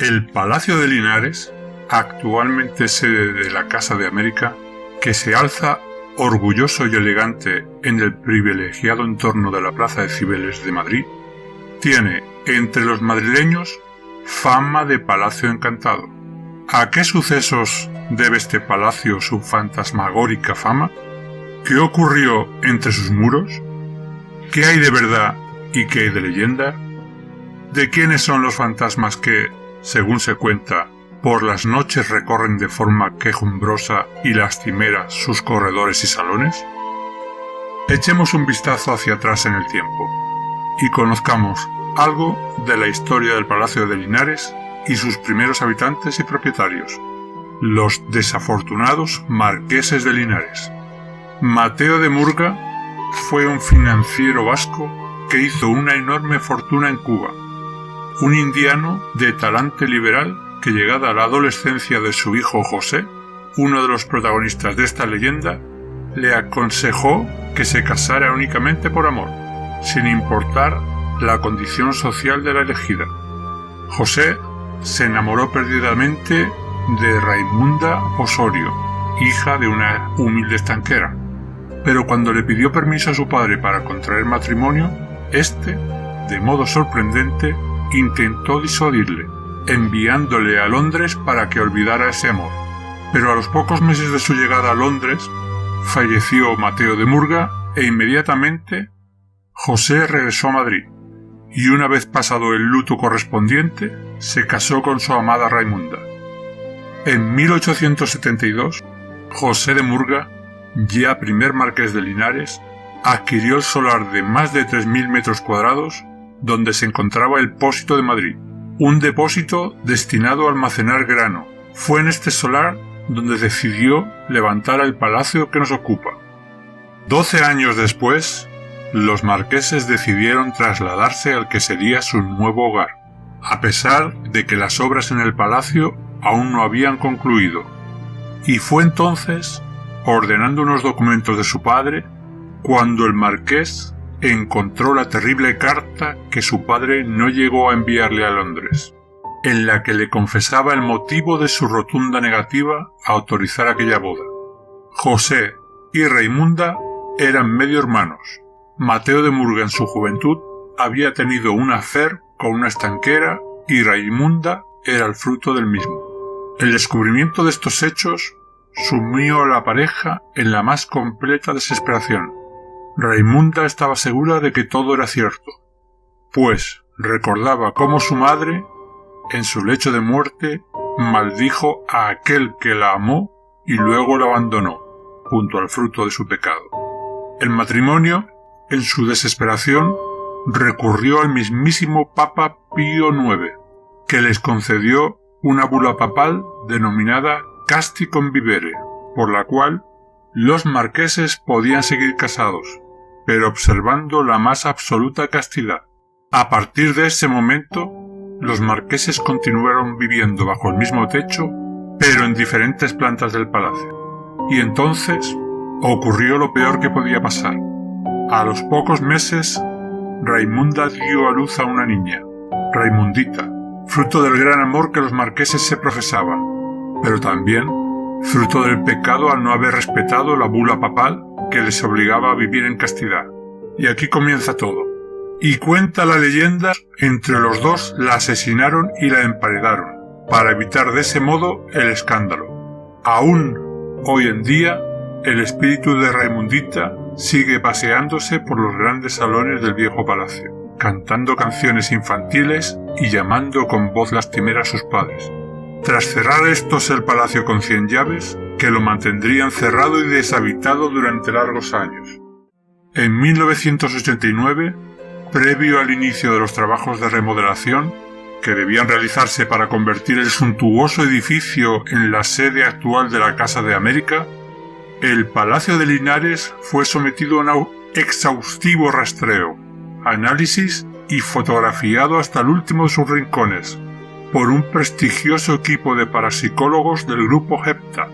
El Palacio de Linares, actualmente sede de la Casa de América, que se alza orgulloso y elegante en el privilegiado entorno de la Plaza de Cibeles de Madrid, tiene entre los madrileños fama de palacio encantado. ¿A qué sucesos debe este palacio su fantasmagórica fama? ¿Qué ocurrió entre sus muros? ¿Qué hay de verdad y qué hay de leyenda? ¿De quiénes son los fantasmas que, según se cuenta, por las noches recorren de forma quejumbrosa y lastimera sus corredores y salones? Echemos un vistazo hacia atrás en el tiempo y conozcamos algo de la historia del Palacio de Linares y sus primeros habitantes y propietarios, los desafortunados marqueses de Linares. Mateo de Murga fue un financiero vasco que hizo una enorme fortuna en Cuba, un indiano de talante liberal que, llegada a la adolescencia de su hijo José, uno de los protagonistas de esta leyenda, le aconsejó que se casara únicamente por amor, sin importar la condición social de la elegida. José se enamoró perdidamente de Raimunda Osorio, hija de una humilde estanquera, pero cuando le pidió permiso a su padre para contraer matrimonio, éste, de modo sorprendente, intentó disuadirle, enviándole a Londres para que olvidara ese amor. Pero a los pocos meses de su llegada a Londres, falleció Mateo de Murga e inmediatamente José regresó a Madrid, y una vez pasado el luto correspondiente, se casó con su amada Raimunda. En 1872, José de Murga, ya primer marqués de Linares, adquirió el solar de más de 3.000 metros cuadrados donde se encontraba el Pósito de Madrid, un depósito destinado a almacenar grano. Fue en este solar donde decidió levantar el palacio que nos ocupa. 12 años después, los marqueses decidieron trasladarse al que sería su nuevo hogar, a pesar de que las obras en el palacio aún no habían concluido. Y fue entonces, ordenando unos documentos de su padre, cuando el marqués encontró la terrible carta que su padre no llegó a enviarle a Londres, en la que le confesaba el motivo de su rotunda negativa a autorizar aquella boda. José y Raimunda eran medio hermanos. Mateo de Murga en su juventud había tenido un affair con una estanquera y Raimunda era el fruto del mismo. El descubrimiento de estos hechos sumió a la pareja en la más completa desesperación. Raimunda estaba segura de que todo era cierto, pues recordaba cómo su madre, en su lecho de muerte, maldijo a aquel que la amó y luego la abandonó, junto al fruto de su pecado. El matrimonio, en su desesperación, recurrió al mismísimo Papa Pío IX, que les concedió una bula papal denominada Casti Convivere, por la cual los marqueses podían seguir casados, pero observando la más absoluta castidad. A partir de ese momento, los marqueses continuaron viviendo bajo el mismo techo, pero en diferentes plantas del palacio. Y entonces ocurrió lo peor que podía pasar. A los pocos meses, Raimunda dio a luz a una niña, Raimundita, fruto del gran amor que los marqueses se profesaban, pero también fruto del pecado al no haber respetado la bula papal que les obligaba a vivir en castidad. Y aquí comienza todo. Y cuenta la leyenda, entre los dos la asesinaron y la emparedaron, para evitar de ese modo el escándalo. Aún hoy en día, el espíritu de Raimundita sigue paseándose por los grandes salones del viejo palacio, cantando canciones infantiles y llamando con voz lastimera a sus padres. Tras cerrar estos el palacio con 100 llaves, que lo mantendrían cerrado y deshabitado durante largos años. En 1989, previo al inicio de los trabajos de remodelación, que debían realizarse para convertir el suntuoso edificio en la sede actual de la Casa de América, el Palacio de Linares fue sometido a un exhaustivo rastreo, análisis y fotografiado hasta el último de sus rincones, por un prestigioso equipo de parapsicólogos del grupo Hepta,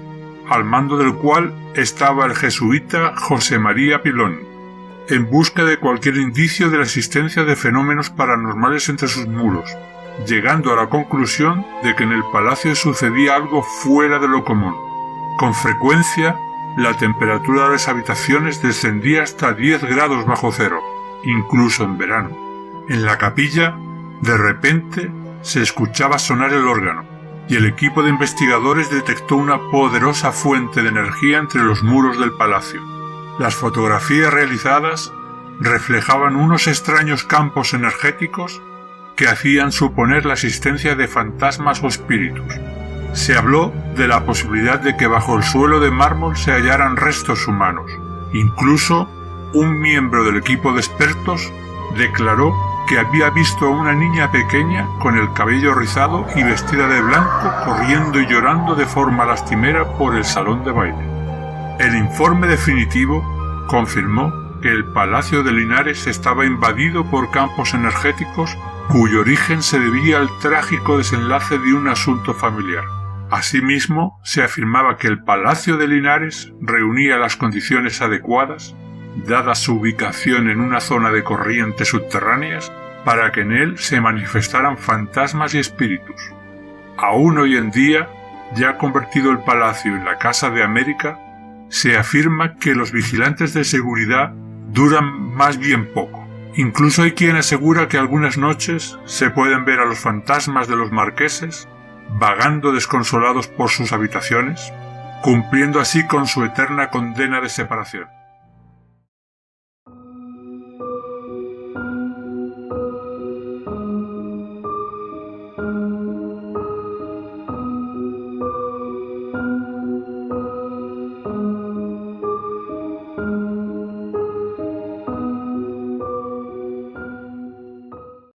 al mando del cual estaba el jesuita José María Pilón, en busca de cualquier indicio de la existencia de fenómenos paranormales entre sus muros, llegando a la conclusión de que en el palacio sucedía algo fuera de lo común. Con frecuencia, la temperatura de las habitaciones descendía hasta 10 grados bajo cero, incluso en verano. En la capilla, de repente, se escuchaba sonar el órgano, y el equipo de investigadores detectó una poderosa fuente de energía entre los muros del palacio. Las fotografías realizadas reflejaban unos extraños campos energéticos que hacían suponer la existencia de fantasmas o espíritus. Se habló de la posibilidad de que bajo el suelo de mármol se hallaran restos humanos. Incluso, un miembro del equipo de expertos declaró que había visto a una niña pequeña con el cabello rizado y vestida de blanco corriendo y llorando de forma lastimera por el salón de baile. El informe definitivo confirmó que el Palacio de Linares estaba invadido por campos energéticos cuyo origen se debía al trágico desenlace de un asunto familiar. Asimismo, se afirmaba que el Palacio de Linares reunía las condiciones adecuadas, dada su ubicación en una zona de corrientes subterráneas, para que en él se manifestaran fantasmas y espíritus. Aún hoy en día, ya convertido el palacio en la Casa de América, se afirma que los vigilantes de seguridad duran más bien poco. Incluso hay quien asegura que algunas noches se pueden ver a los fantasmas de los marqueses vagando desconsolados por sus habitaciones, cumpliendo así con su eterna condena de separación.